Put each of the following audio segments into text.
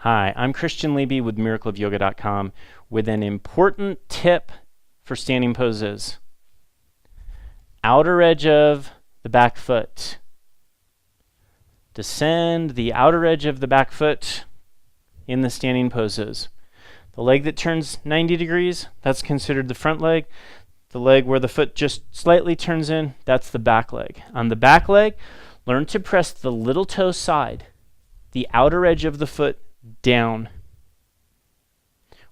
Hi, I'm Christian Levy with miracleofyoga.com with an important tip for standing poses. Outer edge of the back foot. Descend the outer edge of the back foot in the standing poses. The leg that turns 90 degrees, that's considered the front leg. The leg where the foot just slightly turns in, that's the back leg. On the back leg, learn to press the little toe side, the outer edge of the foot, down.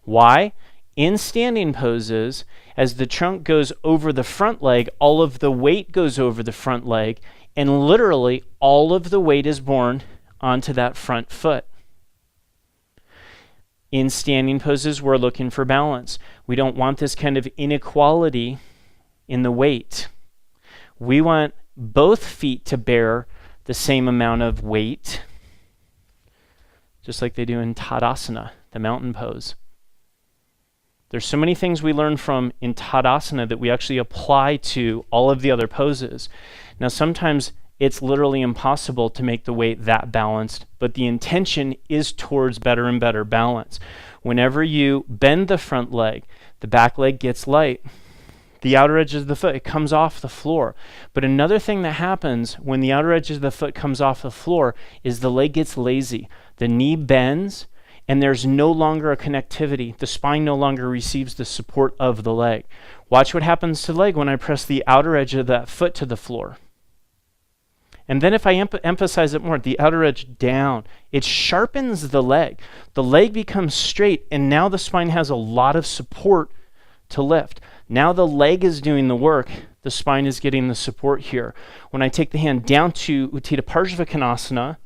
Why? In standing poses, as the trunk goes over the front leg, all of the weight goes over the front leg, and literally all of the weight is borne onto that front foot. In standing poses, we're looking for balance. We don't want this kind of inequality in the weight. We want both feet to bear the same amount of weight, just like they do in Tadasana, the mountain pose. There's so many things we learn from in Tadasana that we actually apply to all of the other poses. Now, sometimes it's literally impossible to make the weight that balanced, but the intention is towards better and better balance. Whenever you bend the front leg, the back leg gets light. The outer edge of the foot, it comes off the floor. But another thing that happens when the outer edge of the foot comes off the floor is the leg gets lazy. The knee bends, and there's no longer a connectivity. The spine no longer receives the support of the leg. Watch what happens to the leg when I press the outer edge of that foot to the floor. And then if I emphasize it more, the outer edge down, it sharpens the leg. The leg becomes straight, and now the spine has a lot of support to lift. Now the leg is doing the work. The spine is getting the support here. When I take the hand down to Utthita Parsvakonasana,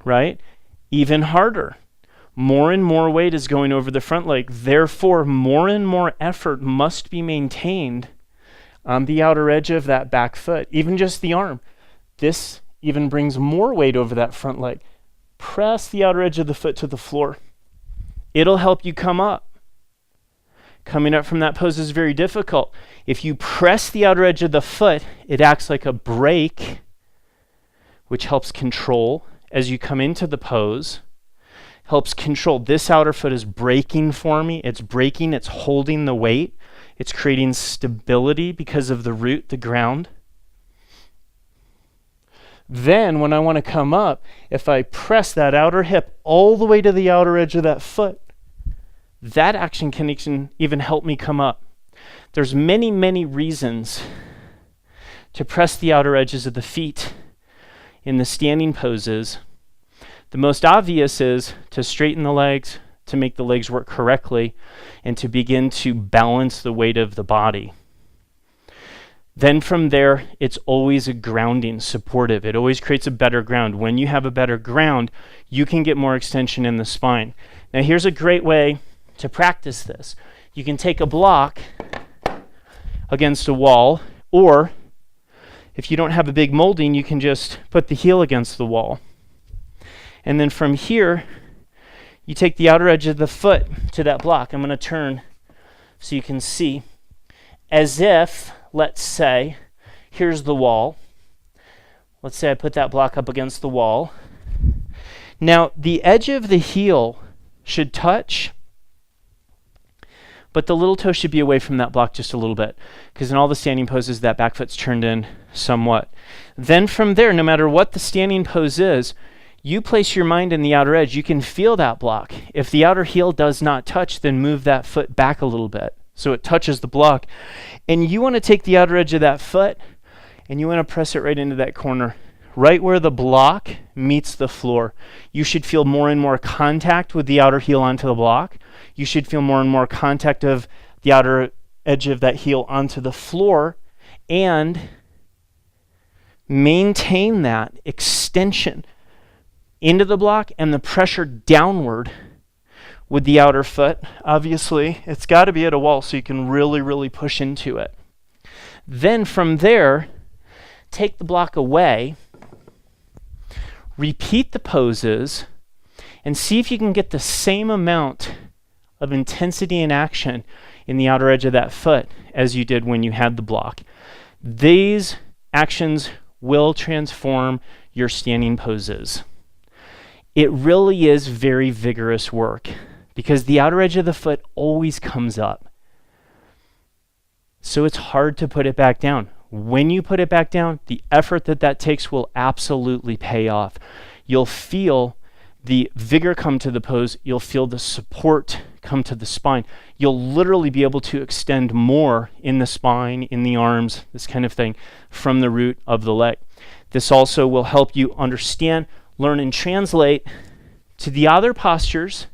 right? Even harder. More and more weight is going over the front leg. Therefore, more and more effort must be maintained on the outer edge of that back foot. Even just the arm. This even brings more weight over that front leg. Press the outer edge of the foot to the floor. It'll help you come up. Coming up from that pose is very difficult. If you press the outer edge of the foot, it acts like a brake, which helps control as you come into the pose. Helps control. This outer foot is braking for me. It's braking, it's holding the weight. It's creating stability because of the root, the ground. Then when I want to come up, if I press that outer hip all the way to the outer edge of that foot, that action can even help me come up. There's many, many reasons to press the outer edges of the feet in the standing poses. The most obvious is to straighten the legs, to make the legs work correctly, and to begin to balance the weight of the body. Then from there, it's always a grounding, supportive. It always creates a better ground. When you have a better ground, you can get more extension in the spine. Now here's a great way to practice this. You can take a block against a wall, or if you don't have a big molding, you can just put the heel against the wall. And then from here, you take the outer edge of the foot to that block. I'm going to turn so you can see. As if, let's say, here's the wall. Let's say I put that block up against the wall. Now, the edge of the heel should touch, but the little toe should be away from that block just a little bit, because in all the standing poses, that back foot's turned in somewhat. Then from there, no matter what the standing pose is, you place your mind in the outer edge. You can feel that block. If the outer heel does not touch, then move that foot back a little bit so it touches the block. And you want to take the outer edge of that foot and you want to press it right into that corner, right where the block meets the floor. You should feel more and more contact with the outer heel onto the block. You should feel more and more contact of the outer edge of that heel onto the floor, and maintain that extension into the block and the pressure downward with the outer foot. Obviously, it's got to be at a wall so you can really, really push into it. Then from there, take the block away, repeat the poses, and see if you can get the same amount of intensity and action in the outer edge of that foot as you did when you had the block. These actions will transform your standing poses. It really is very vigorous work because the outer edge of the foot always comes up. So it's hard to put it back down. When you put it back down, the effort that takes will absolutely pay off. You'll feel the vigor come to the pose. You'll feel the support come to the spine. You'll literally be able to extend more in the spine, in the arms, this kind of thing, from the root of the leg. This also will help you understand, learn, and translate to the other postures.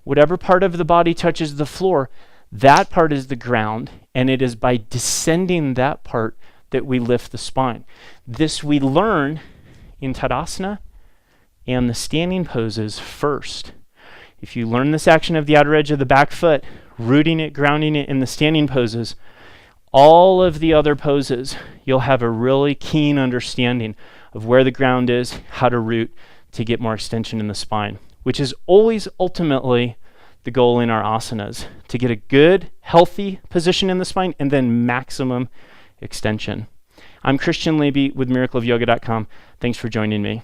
Whatever part of the body touches the floor, that part is the ground, and it is by descending that part that we lift the spine. This we learn in Tadasana and the standing poses first. If you learn this action of the outer edge of the back foot, rooting it, grounding it in the standing poses, all of the other poses, you'll have a really keen understanding of where the ground is, how to root to get more extension in the spine, which is always ultimately the goal in our asanas, to get a good, healthy position in the spine and then maximum extension. I'm Christian Leiby with miracleofyoga.com. Thanks for joining me.